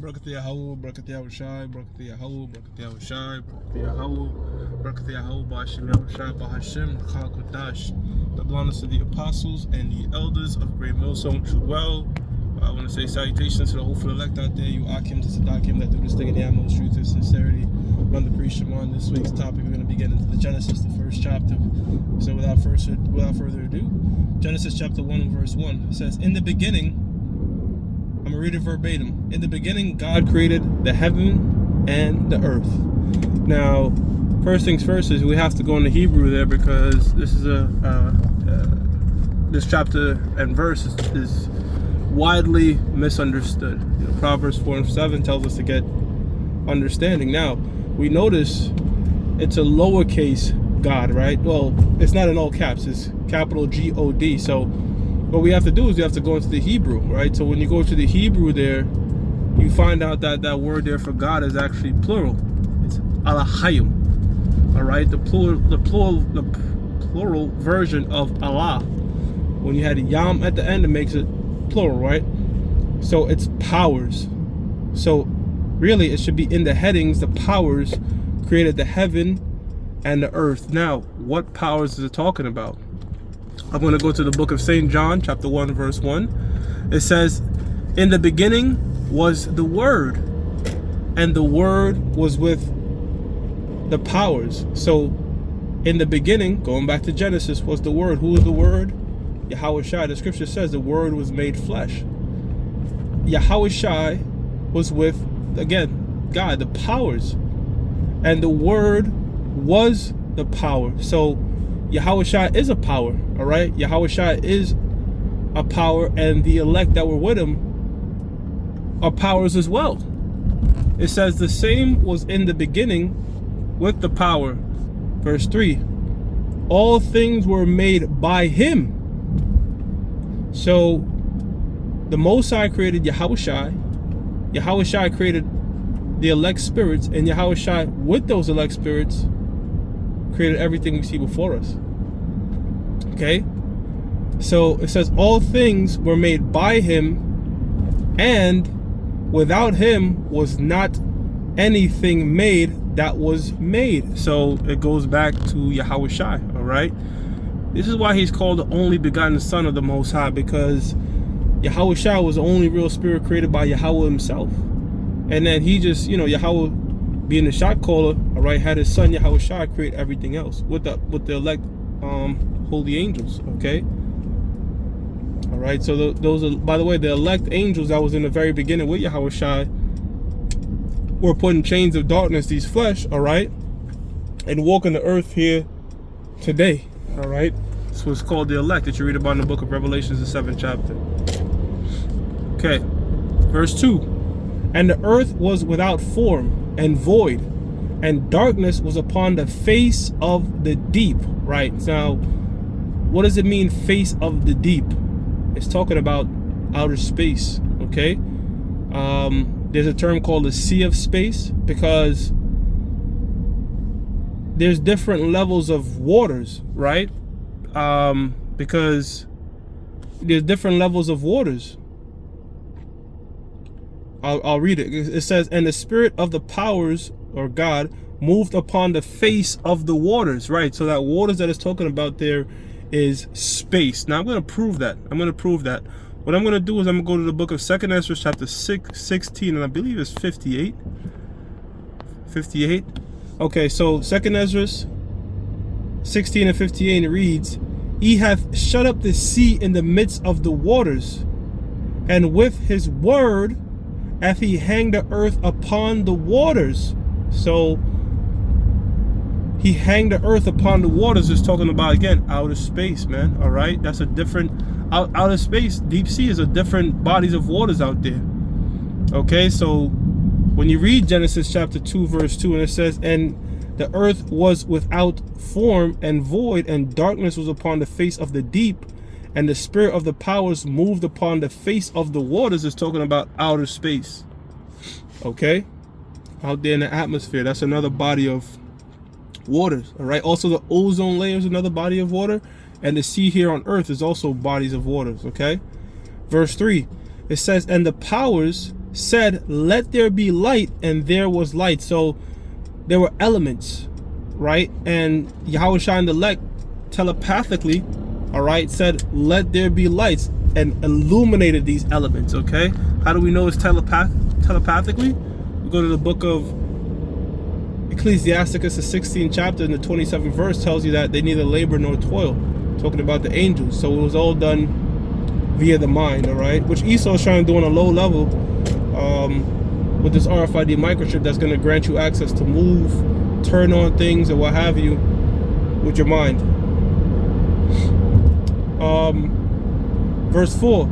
Barakat Yahweh, Barakat Yahushai, Barakat Yahweh, Barakat Yahushai, Barakat Yahweh, Barakat Yahweh, Ba'ashem Yahushai, Ba'ashem, Chal the blindness of the apostles and the elders of Great Millstone True Well. I want to say salutations to the hopeful elect out there, you Akim to Sadakim that do this thing in the utmost truth and sincerity. Run the priest Shimon. This week's topic, we're going to be getting into the Genesis, the first chapter. So without further ado, Genesis chapter 1 and verse 1. It says, in the beginning, I'm going to read it verbatim. In the beginning, God created the heaven and the earth. Now, first things first is we have to go into Hebrew there because this is this chapter and verse is widely misunderstood. You know, Proverbs 4 and 7 tells us to get understanding. Now, we notice it's a lowercase God, right? Well, it's not in all caps. It's capital G-O-D. So what we have to do is we have to go into the Hebrew, right? So when you go to the Hebrew there, you find out that that word there for God is actually plural. It's Alahayim, all right? The plural version of Allah. When you had Yam at the end, it makes it plural, right? So it's powers. So really, it should be in the headings. The powers created the heaven and the earth. Now, what powers is it talking about? I'm going to go to the book of St. John, chapter 1, verse 1. It says, in the beginning was the Word, and the Word was with the powers. So, in the beginning, going back to Genesis, was the Word. Who was the Word? Yahushai. The scripture says the Word was made flesh. Yahushai was with, again, God, the powers. And the Word was the power. So, Yahushai is a power, all right? Yahushai is a power, and the elect that were with him are powers as well. It says the same was in the beginning with the power. Verse 3, all things were made by him. So the Most High created Yahushai. Yahushai created the elect spirits, and Yahushai with those elect spirits created everything we see before us. Okay, so it says all things were made by him, and without him was not anything made that was made. So it goes back to Yahushai. All right, this is why he's called the only begotten Son of the Most High, because Yahushai was the only real spirit created by Yahweh himself. And then he just, you know, Yahweh being the shot caller, all right, had his son Yahushai create everything else with the elect holy angels. Okay, all right. So those are, by the way, the elect angels that was in the very beginning with Yahushai were put in chains of darkness, these flesh, all right, and walking the earth here today. All right, this was called the elect that you read about in the book of Revelations, the 7th chapter. Okay, verse 2, and the earth was without form and void, and darkness was upon the face of the deep. Right, now what does it mean, face of the deep? It's talking about outer space. Okay, there's a term called the sea of space, because there's different levels of waters, right? Because there's different levels of waters. I'll read it. It says, and the spirit of the powers, or God, moved upon the face of the waters. Right, so that waters that it's talking about there is space. Now I'm going to prove that. What I'm going to do is I'm going to go to the book of 2nd Ezra chapter 16, and I believe it's 58. Okay, so 2nd Ezra 16 and 58 reads, he hath shut up the sea in the midst of the waters, and with his word hath he hanged the earth upon the waters. So he hanged the earth upon the waters is talking about, again, outer space, man. All right, that's a different outer space. Deep sea is a different bodies of waters out there. Okay, so when you read Genesis chapter 2 verse 2, and it says, and the earth was without form and void, and darkness was upon the face of the deep, and the spirit of the powers moved upon the face of the waters, is talking about outer space. Okay, out there in the atmosphere, that's another body of waters. All right, also the ozone layer is another body of water, and the sea here on earth is also bodies of waters. Okay, verse 3, it says, and the powers said, let there be light, and there was light. So there were elements, right? And Yahushua and the elect telepathically, all right, said, let there be lights, and illuminated these elements, okay? How do we know it's telepathically? We go to the book of Ecclesiasticus, the 16th chapter, and the 27th verse tells you that they neither labor nor toil, talking about the angels. So it was all done via the mind, all right? Which Esau is trying to do on a low level with this RFID microchip that's going to grant you access to move, turn on things, or what have you with your mind. Verse 4,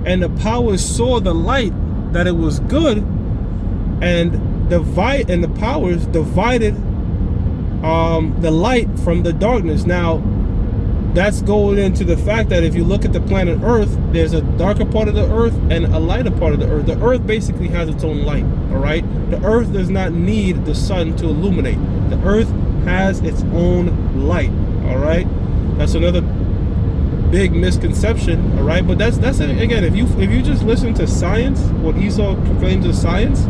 and the powers saw the light that it was good, and the powers divided the light from the darkness. Now that's going into the fact that if you look at the planet Earth, there's a darker part of the Earth and a lighter part of the Earth. The Earth basically has its own light, all right? The Earth does not need the sun to illuminate. The Earth has its own light, all right? That's another big misconception, all right? But that's it. Again, if you just listen to science, what Esau proclaims as science,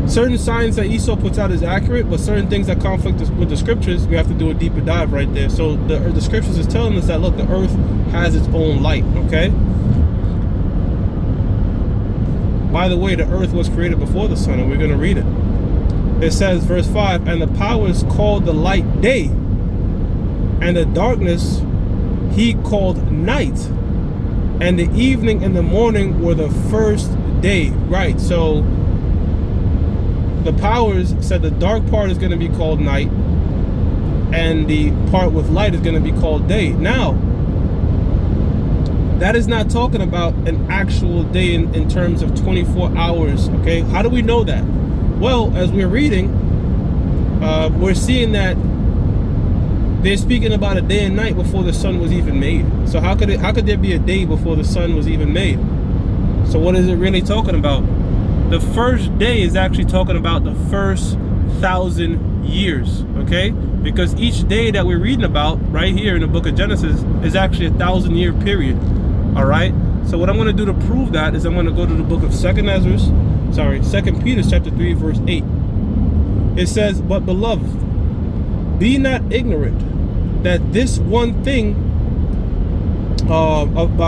certain science that Esau puts out is accurate, but certain things that conflict with the scriptures, we have to do a deeper dive right there. So the scriptures is telling us that, look, the earth has its own light, okay? By the way, the earth was created before the sun, and we're going to read it. It says, verse 5, and the powers called the light day, and the darkness he called night, and the evening and the morning were the first day. Right, so the powers said the dark part is going to be called night, and the part with light is going to be called day. Now, that is not talking about an actual day in terms of 24 hours, okay? How do we know that? Well, as we're reading, we're seeing that they're speaking about a day and night before the sun was even made. So how could there be a day before the sun was even made? So what is it really talking about? The first day is actually talking about the first 1,000 years, okay? Because each day that we're reading about right here in the book of Genesis is actually a 1,000-year period, all right? So what I'm going to do to prove that is I'm going to go to the book of 2 Peter chapter 3, verse 8. It says, but beloved, be not ignorant that this one thing,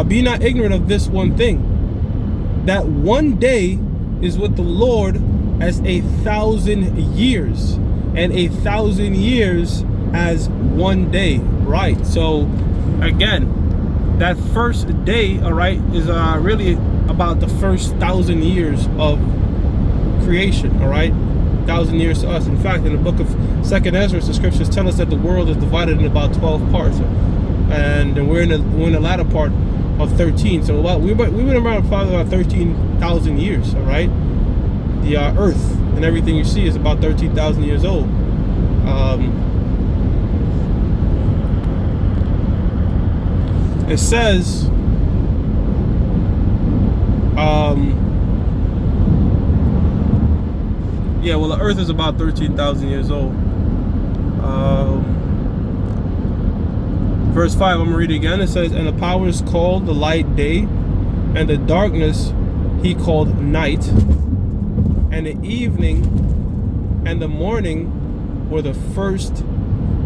be not ignorant of this one thing, that one day is with the Lord as 1,000 years, and 1,000 years as one day, right? So again, that first day, all right, is really about the first 1,000 years of creation, all right? 1,000 years to us. In fact, in the book of 2nd Ezra, the scriptures tell us that the world is divided in about 12 parts, and we're in the latter part of 13. So we've been around probably about 13,000 years, all right? The earth and everything you see is about 13,000 years old. It says, yeah, well, the earth is about 13,000 years old. Verse 5, I'm going to read it again. It says, and the powers called the light day, and the darkness he called night, and the evening and the morning were the first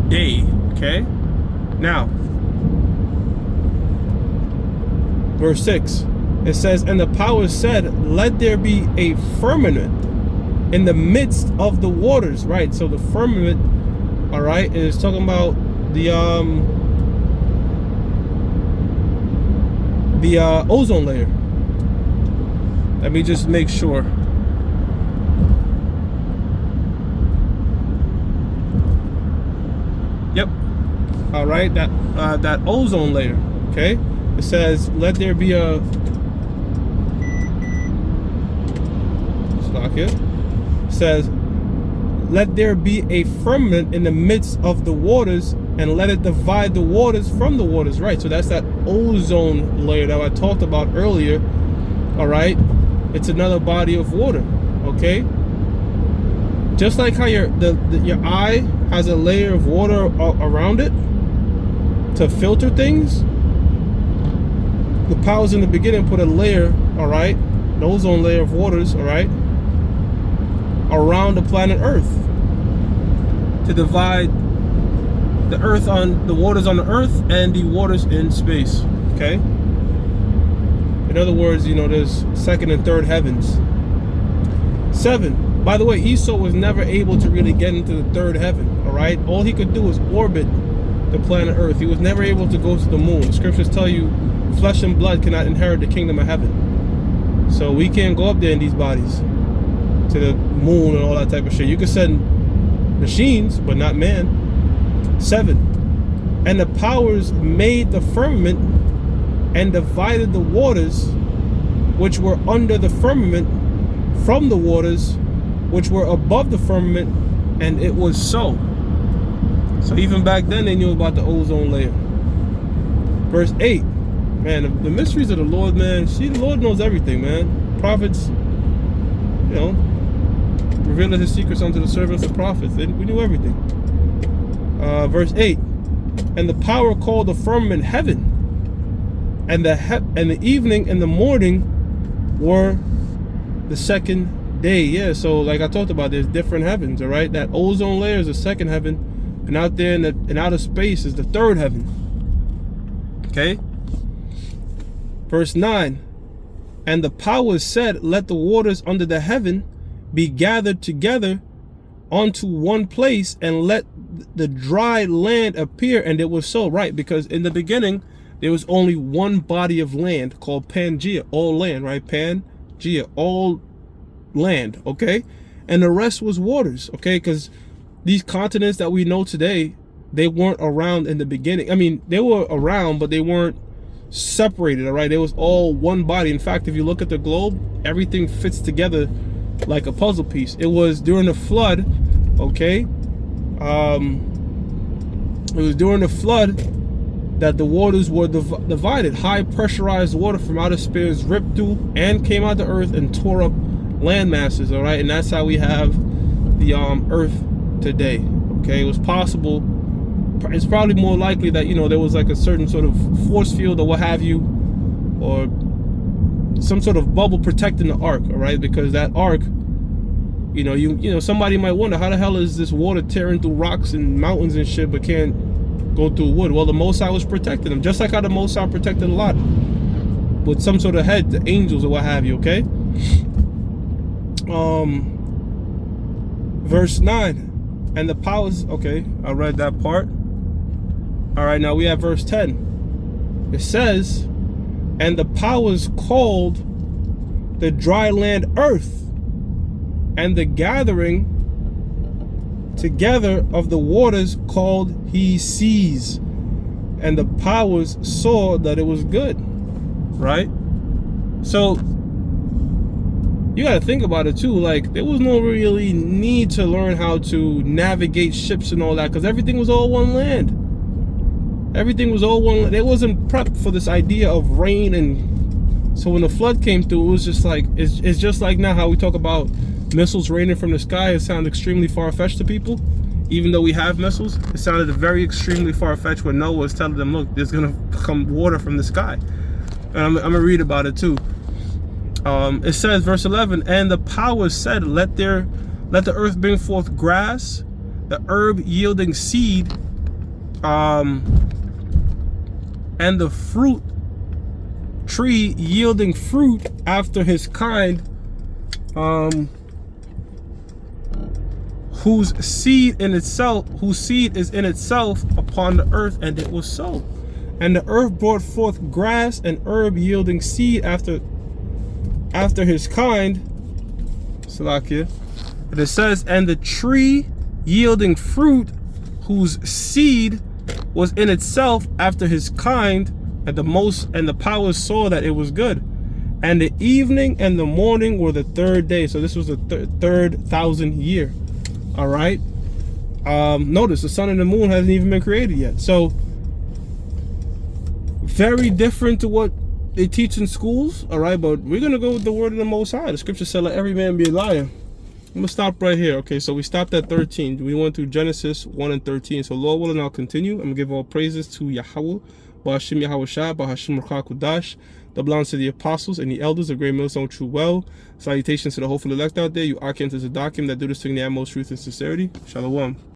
day, okay? Now, verse 6, it says, and the powers said, let there be a firmament in the midst of the waters, right? So the firmament, all right, is talking about the ozone layer. Let me just make sure. Yep. All right, that ozone layer, okay? It says, let there be a, let's lock it. It says, let there be a firmament in the midst of the waters, and let it divide the waters from the waters, right? So that's that ozone layer that I talked about earlier, all right? It's another body of water, okay? Just like how your eye has a layer of water around it to filter things, The powers in the beginning put a layer, all right, an ozone layer of waters, all right, around the planet Earth to divide the earth on the waters on the earth and the waters in space. Okay, in other words, you know, there's second and third heavens. 7. By the way, Esau was never able to really get into the third heaven. All right, all he could do was orbit the planet Earth. He was never able to go to the moon. The scriptures tell you flesh and blood cannot inherit the kingdom of heaven. So we can't go up there in these bodies to the moon and all that type of shit. You can send machines, but not man. 7. And the powers made the firmament and divided the waters which were under the firmament from the waters which were above the firmament, and it was so. So even back then they knew about the ozone layer. Verse 8. Man, the mysteries of the Lord, man. See, the Lord knows everything, man. Prophets, you know, revealing his secrets unto the servants of prophets. We knew everything. Verse 8. And the power called the firmament heaven, and the evening and the morning were the second day. Yeah, so like I talked about, there's different heavens, all right? That ozone layer is the second heaven, and out there in outer space is the third heaven. Okay? Verse 9. And the powers said, let the waters under the heaven be gathered together onto one place, and let the dry land appear. And it was so, right? Because in the beginning, there was only one body of land called Pangea, all land, right? Pangea, all land, okay? And the rest was waters, okay? Because these continents that we know today, they weren't around in the beginning. I mean, they were around, but they weren't separated, all right? It was all one body. In fact, if you look at the globe, everything fits together like a puzzle piece. It was during the flood, okay? It was during the flood that the waters were divided. High pressurized water from outer space ripped through and came out the earth and tore up land masses, all right? And that's how we have the earth today, okay? It was possible. It's probably more likely that, you know, there was like a certain sort of force field or what have you, or some sort of bubble protecting the ark, all right? Because that ark, you know, somebody might wonder, how the hell is this water tearing through rocks and mountains and shit but can't go through wood? Well, the Most High was protecting them, just like how the Most High protected Lot with some sort of head, the angels or what have you, okay? Verse 9. And the powers, okay, I read that part. All right, now we have verse 10. It says, and the powers called the dry land earth, and the gathering together of the waters called he seas. And the powers saw that it was good, right? So you got to think about it too. Like, there was no really need to learn how to navigate ships and all that, because everything was all one land. Everything was all one. They wasn't prepped for this idea of rain, and so when the flood came through, it was just like, it's just like now how we talk about missiles raining from the sky. It sounds extremely far-fetched to people, even though we have missiles. It sounded very extremely far-fetched when Noah was telling them, look, there's gonna come water from the sky. And I'm gonna read about it too. It says, verse 11, and the powers said, let the earth bring forth grass, the herb yielding seed, and the fruit tree yielding fruit after his kind, whose seed is in itself upon the earth. And it was so. And the earth brought forth grass and herb yielding seed after his kind. Salakia. And it says, and the tree yielding fruit, whose seed was in itself after his kind, and the powers saw that it was good. And the evening and the morning were the third day. So this was the third 1,000 year. All right. Notice the sun and the moon hasn't even been created yet. So very different to what they teach in schools. All right, but we're gonna go with the word of the Most High. The scripture said, let every man be a liar. I'm gonna stop right here. Okay, so we stopped at 13. We went through Genesis 1 and 13. So Lord willing, I'll continue. I'm gonna give all praises to Yahweh, Ba'ashim Yahweh Shah, Ba'ashim Ruach HaKodesh, that belongs to the apostles and the elders of Great Millstone True Well. Salutations to the hopeful elect out there, you Archangels of Adakim that do this thing in the utmost truth and sincerity. Shalom.